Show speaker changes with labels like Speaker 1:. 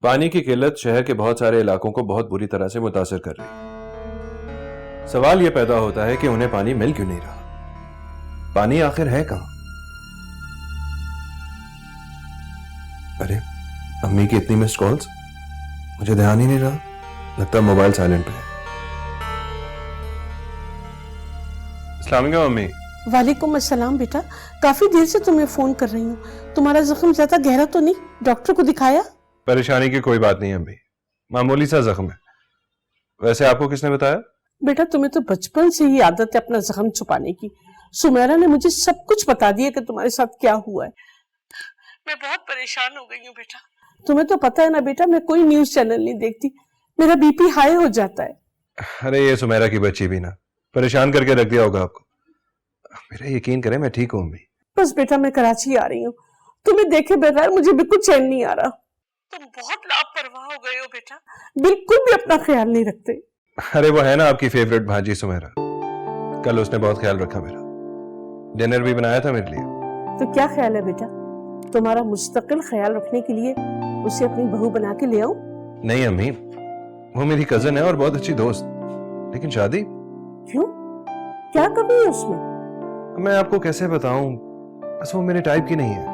Speaker 1: پانی کی قلت شہر کے بہت سارے علاقوں کو بہت بری طرح سے متاثر کر رہی. سوال یہ پیدا ہوتا ہے کہ انہیں پانی مل کیوں نہیں رہا؟ پانی آخر ہے کہاں؟ ارے امی کی اتنی مسڈ کالز، مجھے دھیان ہی نہیں رہا. لگتا موبائل سائلنٹ پہ ہے. السلام علیکم امی.
Speaker 2: وعلیکم السلام بیٹا، کافی دیر سے تمہیں فون کر رہی ہوں. تمہارا زخم زیادہ گہرا تو نہیں؟ ڈاکٹر کو دکھایا؟
Speaker 1: پریشانی کی کوئی بات نہیں امی، معمولی سا زخم ہے. ویسے آپ کو کس نے بتایا؟
Speaker 2: بیٹا تمہیں تو بچپن سے ہی عادت ہے اپنا زخم چھپانے کی. سمیرا نے مجھے سب کچھ بتا دیا کہ تمہارے ساتھ کیا ہوا ہے. میں بہت پریشان ہو گئی ہوں بیٹا. تمہیں تو پتا ہے نا بیٹا، میں کوئی نیوز چینل نہیں دیکھتی، میرا بی پی ہائی ہو جاتا ہے.
Speaker 1: ارے یہ سمیرا کی بچی بھی نا پریشان کر کے رکھ دیا ہوگا آپ کو. میرا یقین کریں میں ٹھیک ہوں امی.
Speaker 2: بس بیٹا میں کراچی آ رہی ہوں، تمہیں دیکھے بغیر مجھے بالکل چین نہیں آ رہا. تم بہت لاپرواہ ہو گئے ہو بیٹا، بالکل بھی اپنا خیال نہیں رکھتے.
Speaker 1: ارے وہ ہے نا آپ کی فیوریٹ بھانجی سمیرا، کل اس نے بہت خیال رکھا میرا، ڈنر بھی بنایا تھا میرے لیے.
Speaker 2: تو کیا خیال ہے بیٹا، تمہارا مستقل خیال رکھنے کے لیے اسے اپنی بہو بنا کے لے آؤں؟
Speaker 1: نہیں امی، وہ میری کزن ہے اور بہت اچھی دوست، لیکن شادی؟
Speaker 2: کیوں؟ کیا کمی ہے اس میں؟
Speaker 1: میں آپ کو کیسے بتاؤں، بس وہ میرے ٹائپ کی نہیں ہے.